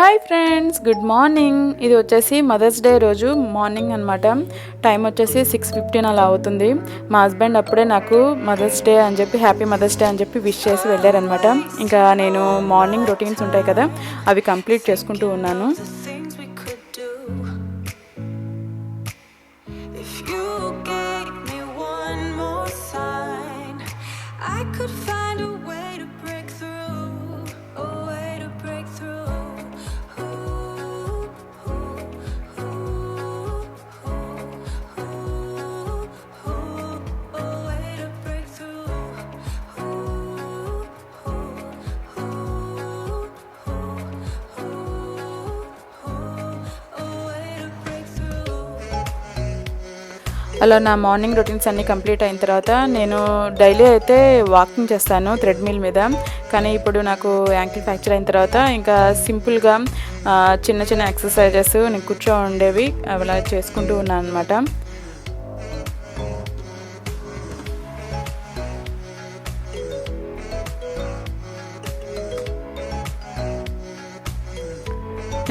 Hi friends, good morning. ఇది వచ్చేసి mothers day రోజు మార్నింగ్ అనమాట. టైం వచ్చేసి 6:15 అలా అవుతుంది. మా హస్బెండ్ అప్పుడే నాకు మదర్స్ డే అని చెప్పి హ్యాపీ మదర్స్ డే అని చెప్పి విష్ చేసి వెళ్ళారనమాట. ఇంకా నేను మార్నింగ్ రొటీన్స్ ఉంటాయి కదా, అవి కంప్లీట్ చేసుకుంటూ ఉన్నాను. అలా నా మార్నింగ్ రొటీన్స్ అన్నీ కంప్లీట్ అయిన తర్వాత నేను డైలీ అయితే వాకింగ్ చేస్తాను థ్రెడ్మిల్ మీద. కానీ ఇప్పుడు నాకు యాంకిల్ ఫ్రాక్చర్ అయిన తర్వాత ఇంకా సింపుల్గా చిన్న చిన్న ఎక్సర్సైజెస్ నేను కూర్చో ఉండేవి అలా చేసుకుంటూ ఉన్నాను అనమాట.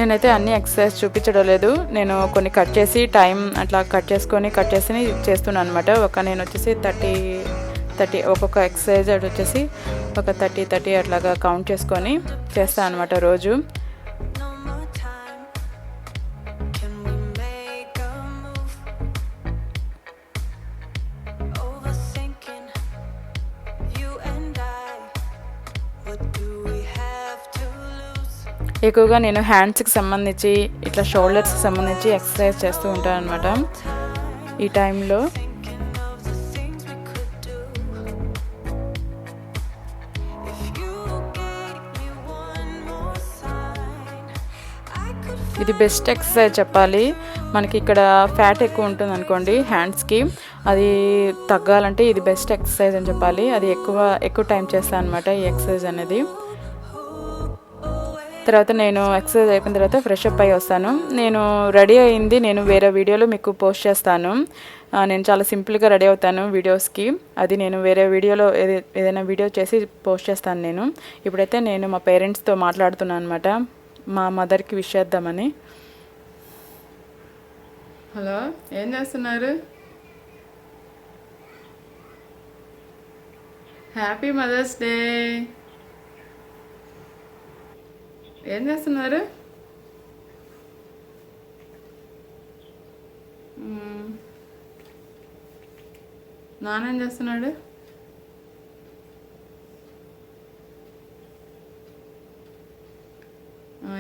నేనైతే అన్ని ఎక్సర్సైజ్ చూపించడం లేదు, నేను కొన్ని కట్ చేసి టైం అట్లా కట్ చేసి చేస్తున్నాను అనమాట. నేను వచ్చేసి 30 ఒక్కొక్క ఎక్సర్సైజ్ అటు వచ్చేసి ఒక 30 అట్లాగా కౌంట్ చేసుకొని చేస్తాను అనమాట రోజు. ఎక్కువగా నేను హ్యాండ్స్కి సంబంధించి ఇట్లా షోల్డర్స్కి సంబంధించి ఎక్సర్సైజ్ చేస్తూ ఉంటాను అనమాట ఈ టైంలో. ఇది బెస్ట్ ఎక్సర్సైజ్ చెప్పాలి. మనకి ఇక్కడ ఫ్యాట్ ఎక్కువ ఉంటుంది అనుకోండి హ్యాండ్స్కి, అది తగ్గాలంటే ఇది బెస్ట్ ఎక్సర్సైజ్ అని చెప్పాలి. అది ఎక్కువ టైం చేస్తాను అనమాట ఈ ఎక్సర్సైజ్ అనేది. తర్వాత నేను ఎక్సర్సైజ్ అయిపోయిన తర్వాత ఫ్రెష్ అప్ అయ్యి వస్తాను. నేను రెడీ అయింది నేను వేరే వీడియోలో మీకు పోస్ట్ చేస్తాను. నేను చాలా సింపుల్గా రెడీ అవుతాను వీడియోస్కి, అది నేను వేరే వీడియోలో ఏదైనా వీడియో చేసి పోస్ట్ చేస్తాను నేను. ఇప్పుడైతే నేను మా పేరెంట్స్తో మాట్లాడుతున్నాను అనమాట, మా మదర్కి విష్ చేద్దామని. హలో, ఏం చేస్తున్నారు? Happy mother's day. ఏం చేస్తున్నారు? నాన్న ఏం చేస్తున్నాడు?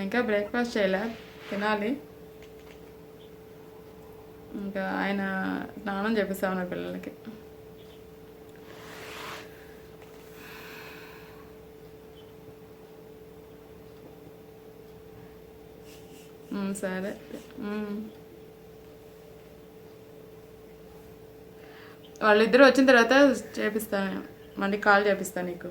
ఇంకా బ్రేక్ఫాస్ట్ చేయలే, తినాలి. ఇంకా ఆయన స్నానం చేపిస్తా ఉన్నారు పిల్లలకి. సరే, వాళ్ళిద్దరూ వచ్చిన తర్వాత చేపిస్తాను, మళ్ళీ కాల్ చేపిస్తాను నీకు.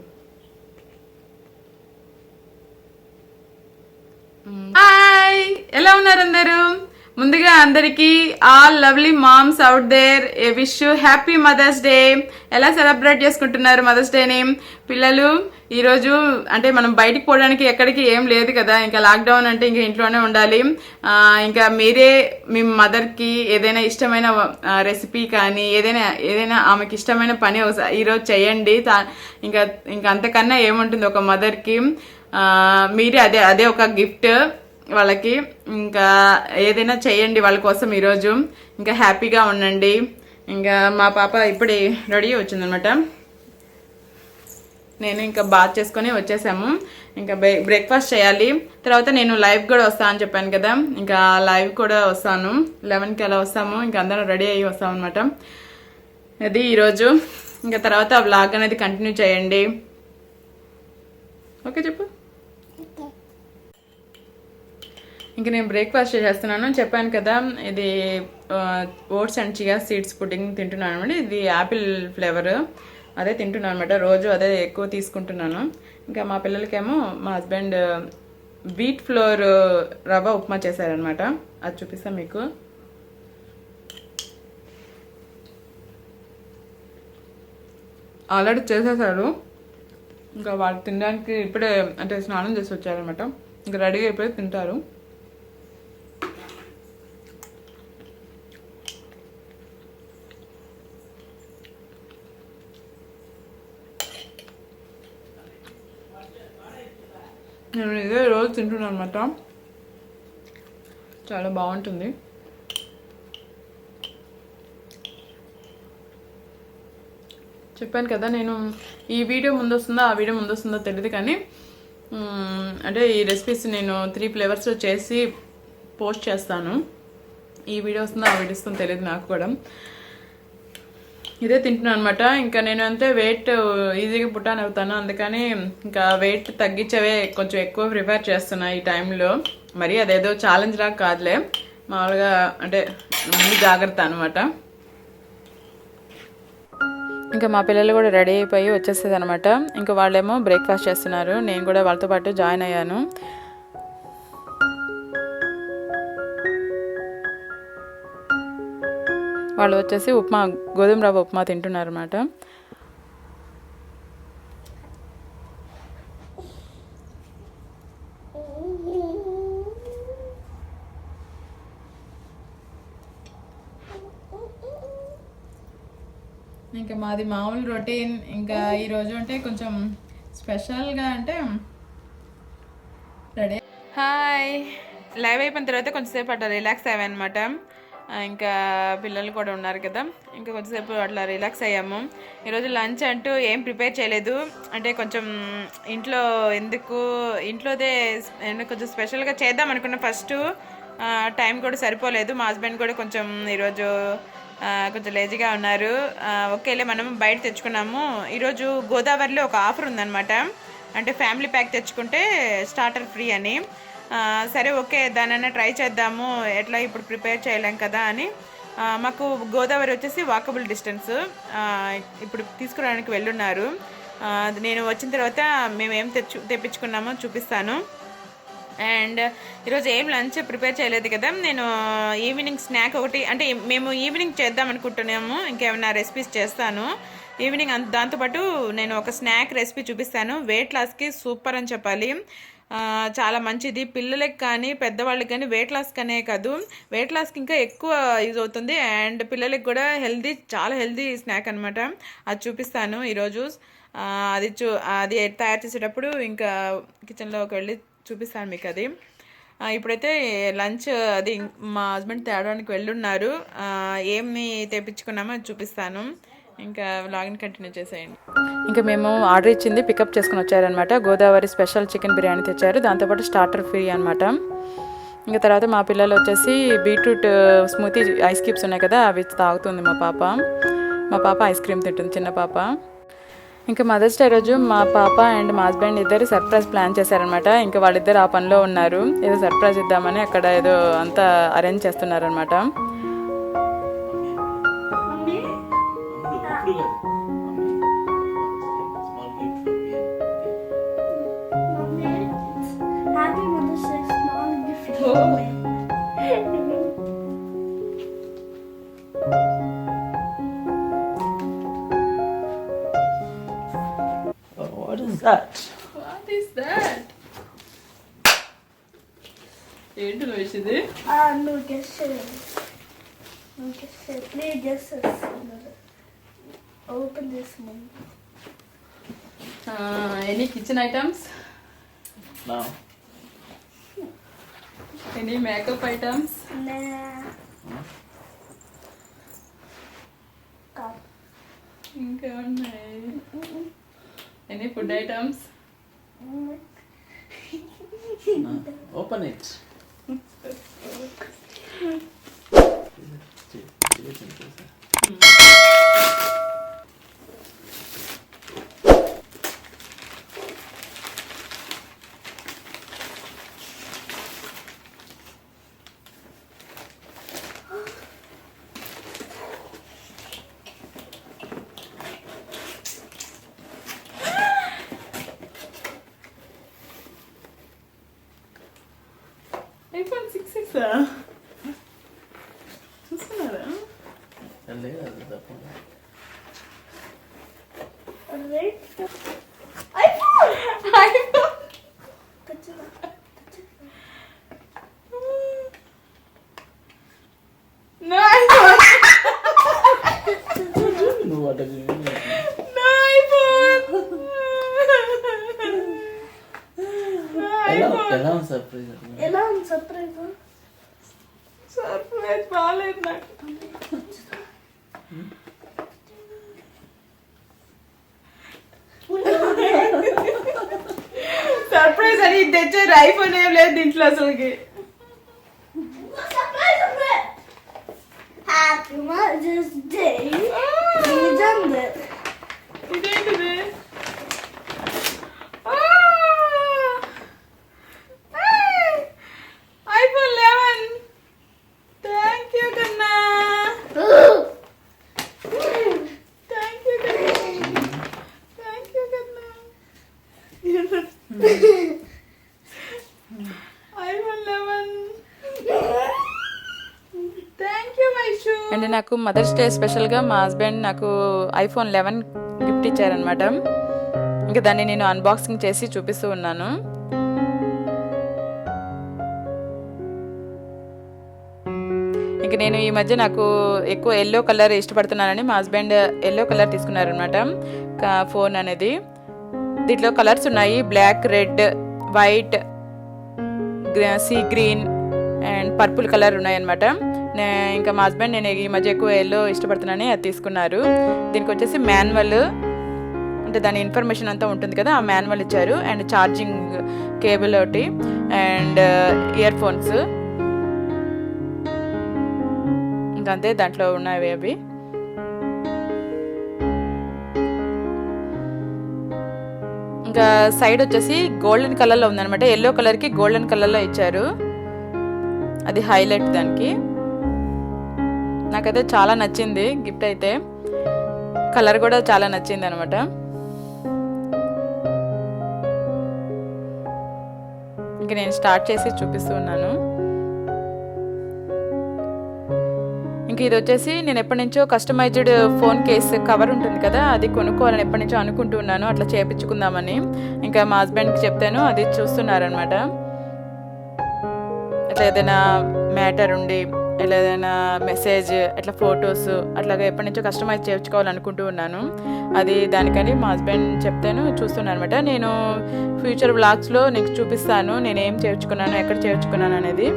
హాయ్, ఎలా ఉన్నారు అందరూ? ముందుగా అందరికీ all lovely moms out there a wish you happy mother's day. ఎలా సెలబ్రేట్ చేసుకుంటున్నారు మదర్స్ డేని పిల్లలు? ఈరోజు అంటే మనం బయటికి పోవడానికి ఎక్కడికి ఏం లేదు కదా, ఇంకా లాక్డౌన్ అంటే ఇంకా ఇంట్లోనే ఉండాలి. ఇంకా మీరే మీ మదర్కి ఏదైనా ఇష్టమైన రెసిపీ కానీ ఏదైనా ఆమెకి ఇష్టమైన పని ఈరోజు చేయండి. ఇంకా అంతకన్నా ఏముంటుంది ఒక మదర్కి. మీరే అదే ఒక గిఫ్ట్ వాళ్ళకి. ఇంకా ఏదైనా చేయండి వాళ్ళ కోసం ఈరోజు. ఇంకా హ్యాపీగా ఉండండి. ఇంకా మా పాప ఇప్పుడే రెడీ వచ్చిందనమాట. నేను ఇంకా బాత్ చేసుకొని వచ్చేసాము. ఇంకా బ్రేక్ఫాస్ట్ చేయాలి. తర్వాత నేను లైవ్ కూడా వస్తాను అని చెప్పాను కదా, ఇంకా లైవ్ కూడా వస్తాను 11కి అలా వస్తాము. ఇంకా అందరం రెడీ అయ్యి వస్తాం అనమాట. అది ఈరోజు. ఇంకా తర్వాత వ్లాగ్ అనేది కంటిన్యూ చేయండి. ఓకే చెప్పు. ఇంక నేను బ్రేక్ఫాస్ట్ చేస్తున్నాను చెప్పాను కదా, ఇది oats and chia seeds pudding తింటున్నాను అనమాట. ఇది యాపిల్ ఫ్లేవర్, అదే తింటున్నాను అనమాట. రోజు అదే ఎక్కువ తీసుకుంటున్నాను. ఇంకా మా పిల్లలకేమో మా హస్బెండ్ వీట్ ఫ్లోర్ రవ్వ ఉప్మా చేశారనమాట, అది చూపిస్తాను మీకు. ఆల్రెడీ చేసేసారు. ఇంకా వాళ్ళు తినడానికి ఇప్పుడే అంటే స్నానం చేసి వచ్చారనమాట. ఇంకా రెడీ అయిపోయి తింటారు. నేను ఇదే రోజు తింటున్నాను అనమాట. చాలా బాగుంటుంది. చెప్పాను కదా నేను ఈ వీడియో ముందు వస్తుందో ఆ వీడియో ముందు వస్తుందో తెలియదు, కానీ అంటే ఈ రెసిపీస్ నేను 3 ఫ్లేవర్స్లో చేసి పోస్ట్ చేస్తాను. ఈ వీడియో వస్తుందో ఆ వీడియో వస్తుందో తెలియదు నాకు కూడా. ఇదే తింటున్నాను అనమాట. ఇంకా నేను అంతే వెయిట్ ఈజీగా పుట్టాను అవుతాను, అందుకని ఇంకా వెయిట్ తగ్గించవే కొంచెం ఎక్కువ ప్రిపేర్ చేస్తున్నా ఈ టైంలో. మరి అదేదో ఛాలెంజ్ లాగా కాదులే, మామూలుగా అంటే ముందు జాగ్రత్త అనమాట. ఇంకా మా పిల్లలు కూడా రెడీ అయిపోయి వచ్చేస్తుంది అనమాట. ఇంకా వాళ్ళేమో బ్రేక్ఫాస్ట్ చేస్తున్నారు, నేను కూడా వాళ్ళతో పాటు జాయిన్ అయ్యాను. వాళ్ళు వచ్చేసి ఉప్మా, గోధుమ రవ్వ ఉప్మా తింటున్నారు అనమాట. ఇంకా మాది మామూలు రొటీన్. ఇంకా ఈరోజు అంటే కొంచెం స్పెషల్గా అంటే రెడీ. హాయ్, లైవ్ అయిపోయిన తర్వాత కొంచెంసేపు అట్లా రిలాక్స్ అయ్యామన్నమాట. ఇంకా పిల్లలు కూడా ఉన్నారు కదా, ఇంకా కొంచెంసేపు అట్లా రిలాక్స్ అయ్యాము. ఈరోజు లంచ్ అంటూ ఏం ప్రిపేర్ చేయలేదు, అంటే కొంచెం ఇంట్లోదే కొంచెం స్పెషల్గా చేద్దాం అనుకున్న. ఫస్ట్ టైం కూడా సరిపోలేదు, మా హస్బెండ్ కూడా కొంచెం ఈరోజు కొంచెం లేజీగా ఉన్నారు. ఓకేలే మనం బయట తెచ్చుకున్నాము. ఈరోజు గోదావరిలో ఒక ఆఫర్ ఉందన్నమాట, అంటే ఫ్యామిలీ ప్యాక్ తెచ్చుకుంటే స్టార్టర్ ఫ్రీ అని. సరే ఓకే, దానైనా ట్రై చేద్దాము, ఎట్లా ఇప్పుడు ప్రిపేర్ చేయలేం కదా అని. మాకు గోదావరి వచ్చేసి వాకబుల్ డిస్టెన్స్, ఇప్పుడు తీసుకురావడానికి వెళ్ళున్నారు. నేను వచ్చిన తర్వాత మేము ఏం తెప్పించుకున్నామో చూపిస్తాను. అండ్ ఈరోజు ఏం లంచ్ ప్రిపేర్ చేయలేదు కదా, నేను ఈవినింగ్ స్నాక్ ఒకటి, అంటే మేము ఈవినింగ్ చేద్దాం అనుకుంటున్నాము, ఇంకేమైనా రెసిపీస్ చేస్తాను ఈవినింగ్. దాంతోపాటు నేను ఒక స్నాక్ రెసిపీ చూపిస్తాను. వెయిట్ లాస్కి సూపర్ అని చెప్పాలి, చాలా మంచిది. పిల్లలకి కానీ పెద్దవాళ్ళకి కానీ, వెయిట్ లాస్ కనే కాదు, వెయిట్ లాస్కి ఇంకా ఎక్కువ యూజ్ అవుతుంది. అండ్ పిల్లలకి కూడా హెల్దీ, చాలా హెల్దీ స్నాక్ అనమాట. అది చూపిస్తాను ఈరోజు. అది తయారు చేసేటప్పుడు ఇంకా కిచెన్లోకి వెళ్ళి చూపిస్తాను మీకు అది. ఇప్పుడైతే లంచ్ అది మా హస్బెండ్ తేడానికి వెళ్ళున్నారు, ఏమి తెప్పించుకున్నామో అది చూపిస్తాను. ఇంకా లాగిన్ కంటిన్యూ చేసేయండి. ఇంకా మేము ఆర్డర్ ఇచ్చింది పికప్ చేసుకుని వచ్చారనమాట. గోదావరి స్పెషల్ చికెన్ బిర్యానీ తెచ్చారు, దాంతోపాటు స్టార్టర్ ఫ్రీ అనమాట. ఇంకా తర్వాత మా పిల్లలు వచ్చేసి బీట్రూట్ స్మూతీ ఐస్ క్యూబ్స్ ఉన్నాయి కదా, అవి తాగుతుంది మా పాప ఐస్ క్రీమ్ తింటుంది, చిన్న పాప. ఇంకా మదర్స్ డే రోజు మా పాప అండ్ మా హస్బెండ్ ఇద్దరు సర్ప్రైజ్ ప్లాన్ చేశారనమాట. ఇంకా వాళ్ళిద్దరు ఆ పనిలో ఉన్నారు, ఏదో సర్ప్రైజ్ ఇద్దామని అక్కడ ఏదో అంతా అరేంజ్ చేస్తున్నారనమాట. What is that? What is that? ఏంటి వేసింది? No guesses. No guesses. 3 guesses. Open this one. Any kitchen items? No. Any makeup items? Nah. Cup. ఇంకా ఉన్నాయి. Any food items? No. Open it. iPhone 6s చూస్తున్నారా? లేదు అది తప్పకుండా. iPhone. iPhone. Touch it. నా iPhone. ఎలా ఉంది సర్ప్రైజ్? ఎలా ఉంది సర్ప్రైజ్? సర్ప్రైజ్ బాగాలేదు నాకు. సర్ప్రైజ్ అని తెచ్చారు, ఐఫోన్ ఏం లేదు దీంట్లో అసలుకి. సర్ప్రైజ్ ఉంది. Happy mother's day. నిజంగా ఇదేంటిది? ఐఫోన్ 11. థ్యాంక్ యూ కన్నా, థ్యాంక్ యూ కన్నా, థ్యాంక్ యూ కన్నా. IPhone 11. Thank you Vaishu. And నాకు మదర్స్ డే స్పెషల్గా మా హస్బెండ్ నాకు ఐఫోన్ 11 గిఫ్ట్ ఇచ్చారనమాట. ఇంకా దాన్ని నేను అన్బాక్సింగ్ చేసి చూపిస్తూ ఉన్నాను. ఇంక నేను ఈ మధ్య నాకు ఎక్కువ ఎల్లో కలర్ ఇష్టపడుతున్నానని మా హస్బెండ్ ఎల్లో కలర్ తీసుకున్నారనమాట ఫోన్ అనేది. దీంట్లో కలర్స్ ఉన్నాయి, black, red, white, sea green and purple colour ఉన్నాయన్నమాట. ఇంకా మా హస్బెండ్ నేను ఈ మధ్య ఎక్కువ ఎల్లో ఇష్టపడుతున్నానని అది తీసుకున్నారు. దీనికి వచ్చేసి మాన్యువల్, అంటే దాని ఇన్ఫర్మేషన్ అంతా ఉంటుంది కదా, ఆ మాన్యువల్ ఇచ్చారు. అండ్ ఛార్జింగ్ కేబుల్ ఒకటి అండ్ ఇయర్ ఫోన్స్, ఇంకంతే దాంట్లో ఉన్నాయి అవి. ఇంకా సైడ్ వచ్చేసి గోల్డెన్ కలర్లో ఉందన్నమాట, ఎల్లో కలర్కి గోల్డెన్ కలర్లో ఇచ్చారు, అది హైలైట్ దానికి. నాకైతే చాలా నచ్చింది గిఫ్ట్ అయితే, కలర్ కూడా చాలా నచ్చింది అనమాట. ఇంక నేను స్టార్ట్ చేసి చూపిస్తూ ఉన్నాను. ఇంక ఇది వచ్చేసి నేను ఎప్పటి నుంచో కస్టమైజ్డ్ ఫోన్ కేస్ కవర్ ఉంటుంది కదా, అది కొనుక్కోవాలని ఎప్పటి నుంచో అనుకుంటూ ఉన్నాను, అట్లా చేయించుకుందామని. ఇంకా మా హస్బెండ్కి చెప్తాను, అది చూస్తున్నారనమాట. అట్లా ఏదైనా మ్యాటర్ ఉండి, ఇట్లా ఏదైనా మెసేజ్, అట్లా ఫొటోస్ అట్లాగా ఎప్పటి నుంచో కస్టమైజ్ చేయించుకోవాలనుకుంటూ ఉన్నాను. అది దానికని మా హస్బెండ్ చెప్తాను, చూస్తున్నాను అనమాట. నేను ఫ్యూచర్ వ్లాగ్స్లో నీకు చూపిస్తాను నేను ఏం చేయించుకున్నాను, ఎక్కడ చేయించుకున్నాను అనేది.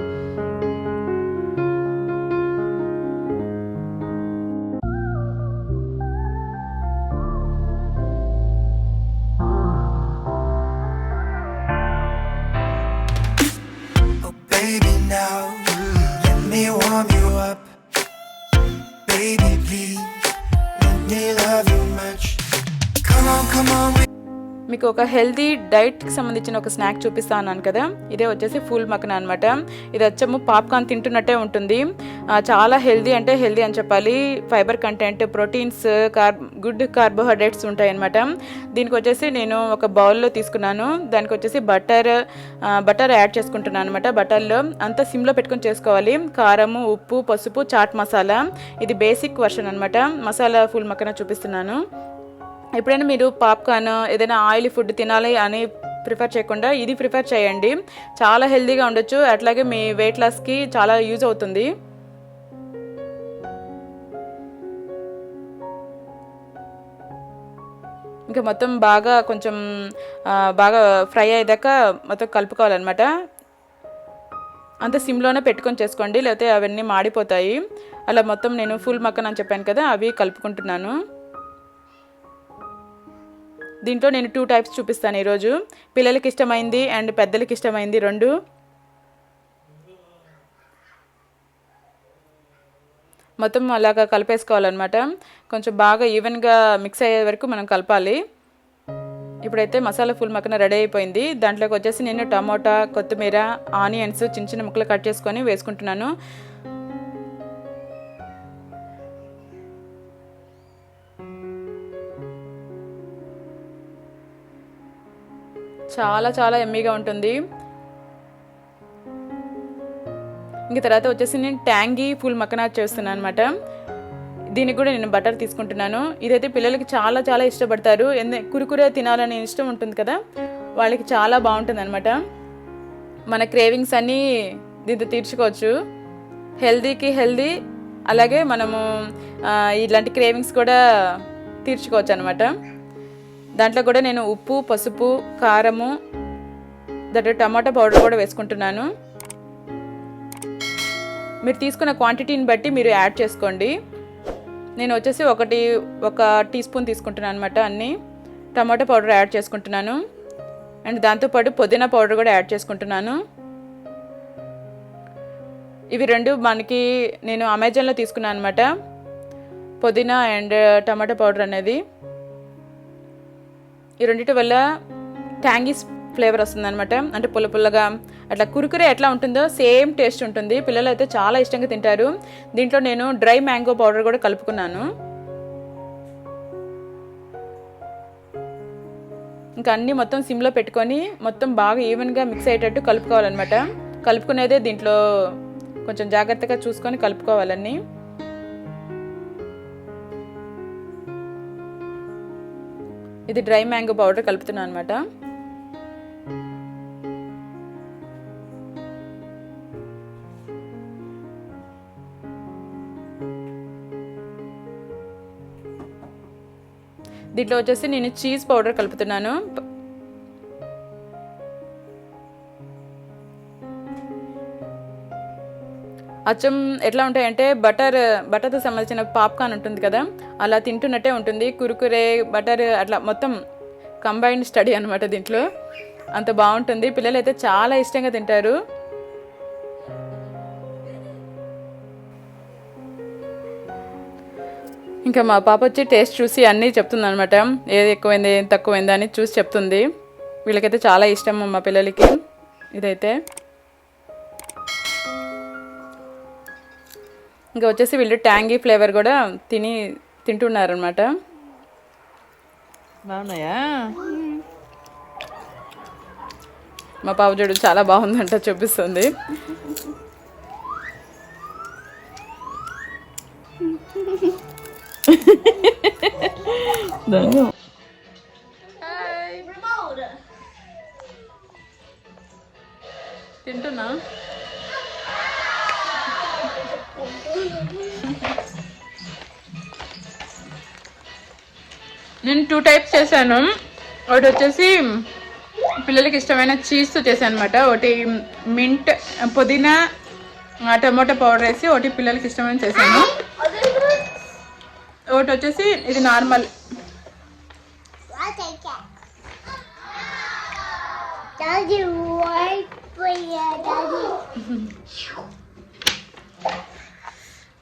Baby, now let me warm you up. Baby, please let me love you much. Come on. మీకు ఒక హెల్తీ డైట్కి సంబంధించిన ఒక స్నాక్ చూపిస్తా అన్నాను కదా, ఇదే వచ్చేసి ఫూల్ మఖనా అనమాట. ఇది వచ్చేమో పాప్కార్న్ తింటున్నట్టే ఉంటుంది, చాలా హెల్తీ, అంటే హెల్తీ అని చెప్పాలి. Fibre content, proteins, good carbohydrates ఉంటాయి అనమాట. దీనికి వచ్చేసి నేను ఒక బౌల్లో తీసుకున్నాను, దానికి వచ్చేసి బటర్ యాడ్ చేసుకుంటున్నాను అనమాట. బటర్లో అంతా సిమ్లో పెట్టుకొని చేసుకోవాలి. కారము, ఉప్పు, పసుపు, చాట్ మసాలా, ఇది బేసిక్ వర్షన్ అనమాట. మసాలా ఫూల్ మఖనా చూపిస్తున్నాను. ఎప్పుడైనా మీరు పాప్కార్న్ ఏదైనా ఆయిల్ ఫుడ్ తినాలి అని ప్రిఫర్ చేయకుండా ఇది ప్రిఫర్ చేయండి, చాలా హెల్తీగా ఉండొచ్చు, అట్లాగే మీ వెయిట్ లాస్కి చాలా యూజ్ అవుతుంది. ఇంకా మొత్తం కొంచెం బాగా ఫ్రై అయ్యాక మొత్తం కలుపుకోవాలన్నమాట. అంత సిమ్లోనే పెట్టుకొని చేసుకోండి, లేకపోతే అవన్నీ మాడిపోతాయి. అలా మొత్తం నేను ఫుల్ మఖనా అని చెప్పాను కదా, అవి కలుపుకుంటున్నాను. దీంట్లో నేను 2 టైప్స్ చూపిస్తాను ఈరోజు, పిల్లలకి ఇష్టమైంది అండ్ పెద్దలకి ఇష్టమైంది రెండు. మొత్తం అలాగా కలిపేసుకోవాలన్నమాట. కొంచెం బాగా ఈవెన్గా మిక్స్ అయ్యే వరకు మనం కలపాలి. ఇప్పుడైతే మసాలా ఫుల్ మఖనా రెడీ అయిపోయింది. దాంట్లోకి వచ్చేసి నేను టమోటా, కొత్తిమీర, ఆనియన్స్ చిన్న చిన్న ముక్కలు కట్ చేసుకొని వేసుకుంటున్నాను. చాలా చాలా ఎమ్మీగా ఉంటుంది. ఇంక తర్వాత వచ్చేసి నేను ట్యాంగీ ఫుల్ మఖనా చేస్తున్నాను అనమాట. దీనికి కూడా నేను బటర్ తీసుకుంటున్నాను. ఇదైతే పిల్లలకి చాలా చాలా ఇష్టపడతారు, కురుకురే తినాలని ఇష్టం ఉంటుంది కదా, వాళ్ళకి చాలా బాగుంటుంది అనమాట. మన క్రేవింగ్స్ అన్నీ దీంతో తీర్చుకోవచ్చు. హెల్దీకి హెల్దీ, అలాగే మనము ఇలాంటి క్రేవింగ్స్ కూడా తీర్చుకోవచ్చు అనమాట. దాంట్లో కూడా నేను ఉప్పు, పసుపు, కారము, దాంట్లో టమాటా పౌడర్ కూడా వేసుకుంటున్నాను. మీరు తీసుకున్న క్వాంటిటీని బట్టి మీరు యాడ్ చేసుకోండి. నేను వచ్చేసి 1 టీ స్పూన్ తీసుకుంటున్నాను అనమాట. అన్నీ టమాటా పౌడర్ యాడ్ చేసుకుంటున్నాను. అండ్ దాంతోపాటు పుదీనా పౌడర్ కూడా యాడ్ చేసుకుంటున్నాను. ఇవి 2 మనకి నేను అమెజాన్లో తీసుకున్నాను అనమాట. పుదీనా అండ్ టమాటా పౌడర్ అనేది. ఈ రెండింటి వల్ల ట్యాంగీ ఫ్లేవర్ వస్తుంది అనమాట. అంటే పుల్ల పుల్లగా అట్లా కురుకురే ఎట్లా ఉంటుందో సేమ్ టేస్ట్ ఉంటుంది. పిల్లలు అయితే చాలా ఇష్టంగా తింటారు. దీంట్లో నేను డ్రై మ్యాంగో పౌడర్ కూడా కలుపుకున్నాను. ఇంకా అన్నీ మొత్తం సిమ్లో పెట్టుకొని మొత్తం బాగా ఈవెన్గా మిక్స్ అయ్యేటట్టు కలుపుకోవాలన్నమాట. కలుపుకునేదే దీంట్లో కొంచెం జాగ్రత్తగా చూసుకొని కలుపుకోవాలన్నీ. ఇది డ్రై మ్యాంగో పౌడర్ కలుపుతున్నాను అనమాట. దీంట్లో వచ్చేసి నేను చీజ్ పౌడర్ కలుపుతున్నాను. అచ్చం ఎట్లా ఉంటాయంటే బటర్తో సంబంధించిన పాప్కార్న్ ఉంటుంది కదా, అలా తింటున్నట్టే ఉంటుంది. కురుకురే బటర్ అట్లా మొత్తం కంబైన్డ్ స్టడీ అనమాట. దీంట్లో అంత బాగుంటుంది. పిల్లలు అయితే చాలా ఇష్టంగా తింటారు. ఇంకా మా పాప వచ్చి టేస్ట్ చూసి అన్నీ చెప్తుంది అనమాట. ఏది ఎక్కువైంది ఏది తక్కువైంది అని చూసి చెప్తుంది. వీళ్ళకైతే చాలా ఇష్టం మా పిల్లలకి ఇదైతే. ఇంకా వచ్చేసి వీళ్ళు ట్యాంగీ ఫ్లేవర్ కూడా తింటున్నారు అనమాట. బాగున్నాయా? మా పాప చూడు చాలా బాగుందంట చూపిస్తుంది. తింటున్నా. నేను 2 టైప్స్ చేశాను. ఒకటి వచ్చేసి పిల్లలకి ఇష్టమైన చీజ్తో చేశాను అనమాట. ఒకటి మింట్, పుదీనా, టమాటో పౌడర్ వేసి ఒకటి పిల్లలకి ఇష్టమైన చేశాను. ఒకటి వచ్చేసి ఇది నార్మల్.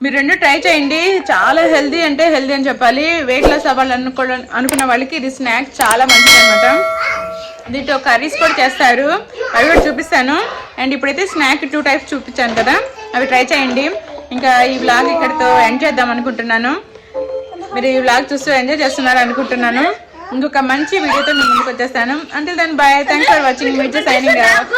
మీరు 2 ట్రై చేయండి. చాలా హెల్దీ అంటే హెల్దీ అని చెప్పాలి. వెయిట్ లాస్ అవ్వాలనుకున్న వాళ్ళకి ఇది స్నాక్ చాలా మంచిది అనమాట. దీంట్లో కర్రీస్ కూడా చేస్తారు, అవి కూడా చూపిస్తాను. అండ్ ఇప్పుడైతే స్నాక్ 2 టైప్స్ చూపించాను కదా, అవి ట్రై చేయండి. ఇంకా ఈ వ్లాగ్ ఇక్కడితో ఎండ్ చేద్దాం అనుకుంటున్నాను. మీరు ఈ వ్లాగ్ చూస్తూ ఎంజాయ్ చేస్తున్నారు అనుకుంటున్నాను. ఇంకొక మంచి వీడియోతో మీ ముందుకు వచ్చేస్తాను. Until then bye. Thanks for watching. Meet signing of.